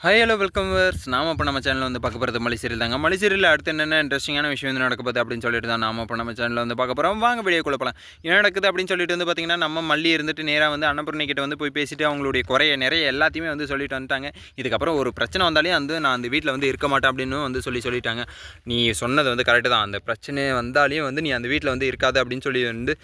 Hi hello welcome verse. நாம இப்போ நம்ம சேனலில் வந்து பார்க்க போகிறது மலைசீரியல் தாங்க. மலைசீரியலில் அடுத்து என்னென்ன இன்ட்ரெஸ்டிங்கான விஷயம் வந்து நடக்க போகுது அப்படின்னு சொல்லிட்டு தான் நாம இப்போ நம்ம சேனலில் வந்து பார்க்க போகிறோம். வாங்க வீடியோக்குள்ள போகலாம். என்ன நடக்குது அப்படின்னு சொல்லிட்டு வந்து பார்த்தீங்கன்னா, நம்ம மல்லி இருந்துட்டு நேராக வந்து அன்னபூர்ணி கிட்ட வந்து போய் பேசிட்டு அவங்களுடைய நிறைய எல்லாத்தையுமே வந்து சொல்லிட்டு வந்துட்டாங்க. இதுக்கப்புறம் ஒரு பிரச்சனை வந்தாலே வந்து நான் அந்த வீட்டில் வந்து இருக்க மாட்டேன் அப்படின்னு வந்து சொல்லிட்டாங்க. நீ சொன்னது வந்து கரெக்டு தான். அந்த பிரச்சனை வந்தாலே வந்து நீ அந்த வீட்டில் வந்து இருக்காது அப்படின்னு சொல்லி வந்து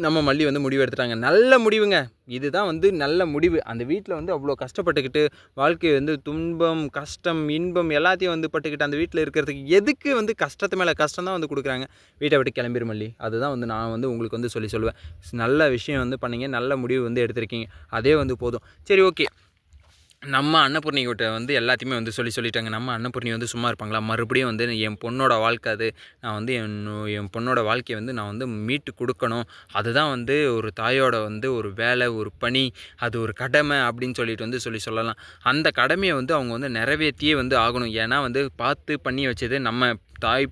நம்ம மல்லி வந்து முடிவு எடுத்துட்டாங்க. நல்ல முடிவுங்க. இதுதான் வந்து நல்ல முடிவு. அந்த வீட்டில் வந்து அவ்வளோ கஷ்டப்பட்டுக்கிட்டு வாழ்க்கையை வந்து துன்பம், கஷ்டம், இன்பம் எல்லாத்தையும் வந்து பட்டுக்கிட்டு அந்த வீட்டில் இருக்கிறதுக்கு எதுக்கு வந்து கஷ்டத்து மேலே கஷ்டம் தான் வந்து கொடுக்குறாங்க. வீட்டை விட்டு கிளம்பிடு மல்லி. அதுதான் வந்து நான் வந்து உங்களுக்கு வந்து சொல்லுவேன். நல்ல விஷயம் வந்து பண்ணீங்க, நல்ல முடிவு வந்து எடுத்திருக்கீங்க. அதே வந்து போதும். சரி, ஓகே. நம்ம அன்னபூர்ணிகிட்ட வந்து எல்லாத்தையுமே வந்து சொல்லிட்டாங்க. நம்ம அன்னபூர்ணி வந்து சும்மா இருப்பாங்களா? மறுபடியும் வந்து என் பொண்ணோட வாழ்க்கை அது. நான் வந்து என் பொண்ணோட வாழ்க்கையை வந்து நான் வந்து மீட்டு கொடுக்கணும். அதுதான் வந்து ஒரு தாயோட வந்து ஒரு வேலை, ஒரு பணி, அது ஒரு கடமை அப்படின்னு சொல்லிட்டு வந்து சொல்லலாம். அந்த கடமையை வந்து அவங்க வந்து நிறைவேற்றியே வந்து ஆகணும். ஏன்னா வந்து பார்த்து பண்ணி வச்சது நம்ம தாய்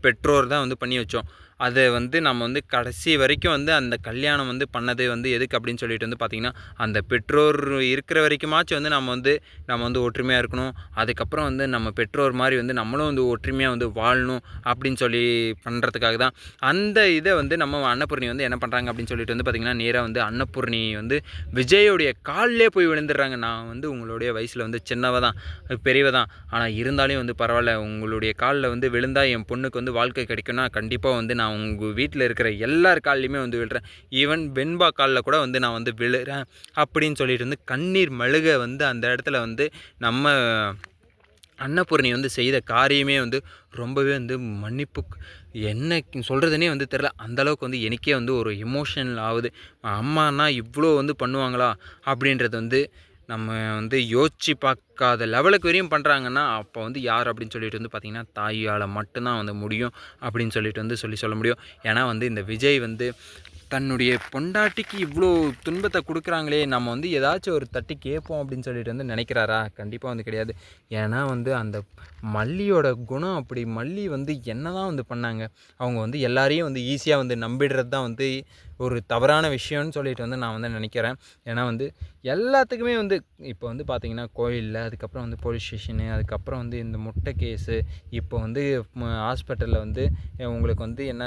பெற்றோர் தான் வந்து பண்ணி வச்சோம். அதை வந்து நம்ம வந்து கடைசி வரைக்கும் வந்து அந்த கல்யாணம் வந்து பண்ணது வந்து எதுக்கு அப்படின்னு சொல்லிட்டு வந்து பார்த்திங்கன்னா, அந்த பெற்றோர் இருக்கிற வரைக்குமாச்சும் வந்து நம்ம வந்து ஒற்றுமையாக இருக்கணும். அதுக்கப்புறம் வந்து நம்ம பெற்றோர் மாதிரி வந்து நம்மளும் வந்து ஒற்றுமையாக வந்து வாழணும் அப்படின்னு சொல்லி பண்ணுறதுக்காக தான். அந்த இதை வந்து நம்ம அன்னபூர்ணி வந்து என்ன பண்ணுறாங்க அப்படின்னு சொல்லிட்டு வந்து பார்த்திங்கன்னா, நேராக வந்து அன்னபூர்ணி வந்து விஜயோடைய காலிலே போய் விழுந்துடுறாங்க. நான் வந்து உங்களுடைய வயசில் வந்து சின்னவ தான், பெரியவ தான், ஆனால் இருந்தாலும் வந்து பரவாயில்ல, உங்களுடைய காலில் வந்து விழுந்தால் என் பொண்ணுக்கு வந்து வாழ்க்கை கிடைக்கும்னா கண்டிப்பாக வந்து நான் உங்கள் வீட்டில் இருக்கிற எல்லார் கால்லையுமே வந்து விழுறேன். ஈவன் வெண்பா காலில் கூட வந்து நான் வந்து விழுறேன் அப்படின்னு சொல்லிட்டு வந்து கண்ணீர் மழுக வந்து அந்த இடத்துல வந்து நம்ம அன்னபூர்ணி வந்து செய்த காரியமே வந்து ரொம்பவே வந்து மன்னிப்பு என்ன சொல்கிறதுனே வந்து தெரில. அந்தளவுக்கு வந்து எனக்கே வந்து ஒரு எமோஷனல் ஆகுது. அம்மானா இவ்வளோ வந்து பண்ணுவாங்களா அப்படின்றது வந்து நம்ம வந்து யோசித்து பார்க்காத லெவலுக்கு வரையும் பண்ணுறாங்கன்னா அப்போ வந்து யார் அப்படின்னு சொல்லிட்டு வந்து பார்த்திங்கன்னா, தாயால் மட்டும்தான் வந்து முடியும் அப்படின்னு சொல்லிட்டு வந்து சொல்ல முடியும். ஏன்னா வந்து இந்த விஜய் வந்து தன்னுடைய பொண்டாட்டிக்கு இவ்வளோ துன்பத்தை கொடுக்குறாங்களே, நம்ம வந்து ஏதாச்சும் ஒரு தட்டி கேட்போம் அப்படின்னு சொல்லிட்டு வந்து நினைக்கிறாரா? கண்டிப்பாக வந்து கிடையாது. ஏன்னா வந்து அந்த மல்லியோட குணம் அப்படி. மல்லி வந்து என்ன தான் வந்து பண்ணாங்க? அவங்க வந்து எல்லாரையும் வந்து ஈஸியாக வந்து நம்பிடுறது தான் வந்து ஒரு தவறான விஷயம்னு சொல்லிட்டு வந்து நான் வந்து நினைக்கிறேன். ஏன்னா வந்து எல்லாத்துக்குமே வந்து இப்போ வந்து பார்த்திங்கன்னா, கோயிலில், அதுக்கப்புறம் வந்து போலீஸ் ஸ்டேஷனு, அதுக்கப்புறம் வந்து இந்த முட்டை கேஸு, இப்போ வந்து ஹாஸ்பிட்டலில் வந்து உங்களுக்கு வந்து என்ன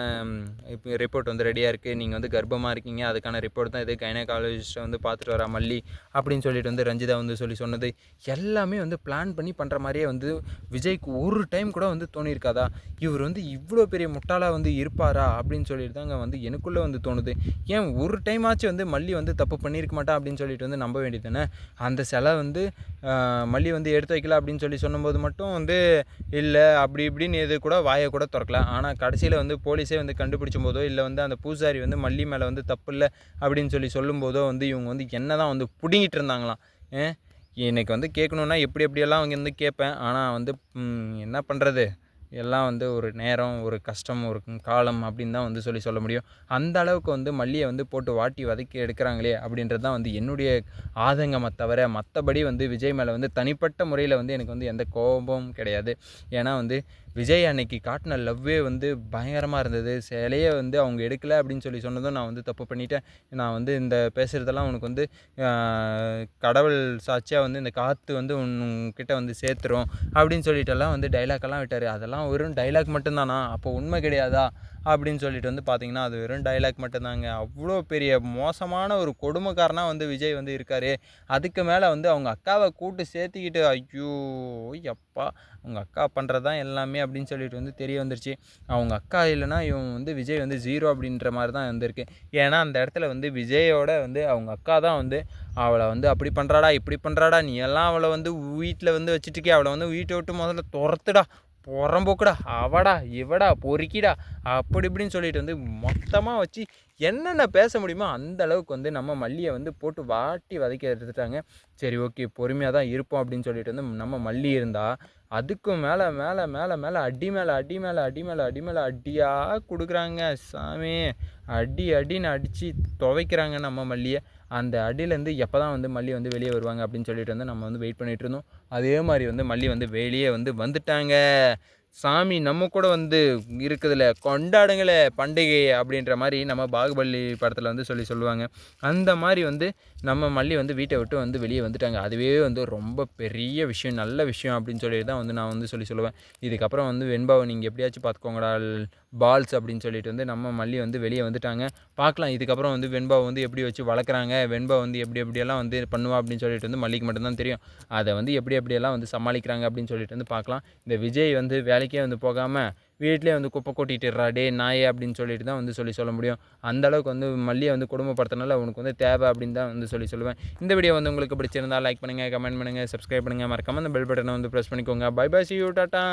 இப்போ ரிப்போர்ட் வந்து ரெடியாக இருக்குது, நீங்கள் வந்து கர்ப்பமாக இருக்கீங்க, அதுக்கான ரிப்போர்ட் தான் இது, கைனகாலஜிஸ்ட்டை வந்து பார்த்துட்டு வரா மல்லி அப்படின்னு சொல்லிட்டு வந்து ரஞ்சிதா வந்து சொன்னது எல்லாமே வந்து பிளான் பண்ணி பண்ணுற மாதிரியே வந்து விஜய்க்கு ஒரு டைம் கூட வந்து தோணியிருக்காதா? இவர் வந்து இவ்வளோ பெரிய முட்டாளாக வந்து இருப்பாரா அப்படின்னு சொல்லிட்டு தாங்க வந்து எனக்குள்ளே வந்து தோணுது. ஏன் ஒரு டைம் ஆச்சு வந்து மல்லி வந்து தப்பு பண்ணியிருக்க மாட்டா அப்படின்னு சொல்லிட்டு வந்து நம்ப வேண்டியது தானே. அந்த சிலை வந்து மல்லி வந்து எடுத்து வைக்கல அப்படின்னு சொல்லும்போது மட்டும் வந்து இல்லை அப்படி இப்படின்னு எது கூட வாயை கூட திறக்கலாம். ஆனால் கடைசியில் வந்து போலீஸே வந்து கண்டுபிடிச்சும் போதோ, இல்லை வந்து அந்த பூசாரி வந்து மல்லி மேலே வந்து தப்பு இல்லை அப்படின்னு சொல்லும்போதோ வந்து இவங்க வந்து என்ன தான் வந்து பிடுங்கிட்டு இருந்தாங்களாம். எனக்கு வந்து கேட்கணுன்னா எப்படியெல்லாம் அவங்க வந்து கேட்பேன். ஆனால் வந்து என்ன பண்ணுறது, எல்லாம் வந்து ஒரு நேரம், ஒரு கஷ்டம், ஒரு காலம் அப்படின்னு தான் வந்து சொல்ல முடியும். அந்த அளவுக்கு வந்து மல்லியை வந்து போட்டு வாட்டி வதக்கி எடுக்கிறாங்களே அப்படின்றது தான் வந்து என்னுடைய ஆதங்கமாக தவிர, மற்றபடி வந்து விஜய் மேலே வந்து தனிப்பட்ட முறையில் வந்து எனக்கு வந்து எந்த கோபமும் கிடையாது. ஏன்னா வந்து விஜய் அன்னைக்கு காட்டின லவ்வே வந்து பயங்கரமாக இருந்தது. சிலையை வந்து அவங்க எடுக்கலை அப்படின்னு சொன்னதும் நான் வந்து தப்பு பண்ணிட்டேன். நான் வந்து இந்த பேசுகிறதெல்லாம் உனக்கு வந்து கடவுள் சாட்சியாக வந்து இந்த காற்று வந்து உன்கிட்ட வந்து சேர்த்துரும் அப்படின்னு சொல்லிட்டெல்லாம் வந்து டைலாக்கெல்லாம் விட்டார். அதெல்லாம் வெறும் டைலாக் மட்டும்தானா? அப்போ உண்மை கிடையாதா அப்படின்னு சொல்லிட்டு வந்து பார்த்திங்கன்னா, அது வெறும் டைலாக் மட்டும்தாங்க. அவ்வளோ பெரிய மோசமான ஒரு கொடுமைக்காரனாக வந்து விஜய் வந்து இருக்கார். அதுக்கு மேலே வந்து அவங்க அக்காவை கூட்டு சேர்த்திக்கிட்டு, ஐயோ எப்பா, அவங்க அக்கா பண்ணுறது தான் எல்லாமே அப்படின்னு சொல்லிட்டு வந்து தெரிய வந்துருச்சு. அவங்க அக்கா இல்லைனா இவன் வந்து விஜய் வந்து ஜீரோ அப்படின்ற மாதிரி தான் வந்திருக்கு. ஏன்னா அந்த இடத்துல வந்து விஜயோட வந்து அவங்க அக்கா தான் வந்து அவளை வந்து அப்படி பண்ணுறாடா, இப்படி பண்ணுறாடா, நீ எல்லாம் அவளை வந்து வீட்டில் வந்து வச்சுட்டுக்கே, அவளை வந்து வீட்டை விட்டு முதல்ல துரத்துடா, புறம்போக்குடா, அவடா இவடா பொறுக்கிடா அப்படி இப்படின்னு சொல்லிட்டு வந்து மொத்தமாக வச்சு என்னென்ன பேச முடியுமோ அந்த அளவுக்கு வந்து நம்ம மல்லியை வந்து போட்டு வாட்டி வதக்கி எடுத்துட்டாங்க. சரி, ஓகே, பொறுமையாக தான் இருப்போம் அப்படின்னு சொல்லிட்டு வந்து நம்ம மல்லி இருந்தால் அதுக்கும் மேலே மேலே மேலே மேலே அடி மேலே அடி மேலே அடி மேலே அடி மேலே அடியாக கொடுக்குறாங்க. சாமி, அடின்னு அடித்து துவைக்கிறாங்க நம்ம மல்லியை. அந்த அடியிலேருந்து எப்போ தான் வந்து மல்லி வந்து வெளியே வருவாங்க அப்படின்னு சொல்லிட்டு வந்து நம்ம வந்து வெயிட் பண்ணிகிட்டு இருந்தோம். அதே மாதிரி வந்து மல்லி வந்து வெளியே வந்து வந்துட்டாங்க. சாமி நம்ம கூட வந்து இருக்குதுல கொண்டாடுங்களே பண்டிகை அப்படின்ற மாதிரி நம்ம பாகுபலி படத்தில் வந்து சொல்லுவாங்க. அந்த மாதிரி வந்து நம்ம மல்லி வந்து வீட்டை விட்டு வந்து வெளியே வந்துட்டாங்க. அதுவே வந்து ரொம்ப பெரிய விஷயம், நல்ல விஷயம் அப்படின்னு சொல்லிட்டு தான் வந்து நான் வந்து சொல்லுவேன். இதுக்கப்புறம் வந்து வெண்பாவை நீங்கள் எப்படியாச்சும் பார்த்துக்கோங்கடா பால்ஸ் அப்படின்னு சொல்லிட்டு வந்து நம்ம மல்லி வந்து வெளியே வந்துட்டாங்க. பார்க்கலாம் இதுக்கப்புறம் வந்து வெண்பாவை வந்து எப்படி வச்சு வளர்க்குறாங்க, வெண்பா வந்து எப்படியெல்லாம் வந்து பண்ணுவா அப்படின்னு சொல்லிட்டு வந்து மல்லிக்கு மட்டும்தான் தெரியும். அதை வந்து எப்படியெல்லாம் வந்து சமாளிக்கிறாங்க அப்படின்னு சொல்லிட்டு வந்து பார்க்கலாம். இந்த விஜய் வந்து வேலைக்கே வந்து போகாமல் வீட்டிலே வந்து குப்பை கொட்டிட்டுறா டே நாயே அப்படின்னு சொல்லிட்டு தான் வந்து சொல்ல முடியும். அந்தளவுக்கு வந்து மல்லியை வந்து குடும்பப்படுத்தினால உனக்கு வந்து தேவை அப்படின்னு தான் வந்து சொல்லுவேன். இந்த வீடியோ வந்து உங்களுக்கு பிடிச்சிருந்தால் லைக் பண்ணுங்கள், கமெண்ட் பண்ணுங்கள், சப்ஸ்கிரைப் பண்ணுங்கள், மறக்காமல் அந்த பெல் பட்டனை வந்து ப்ரெஸ் பண்ணிக்கோங்க. Bye bye, see you, tata.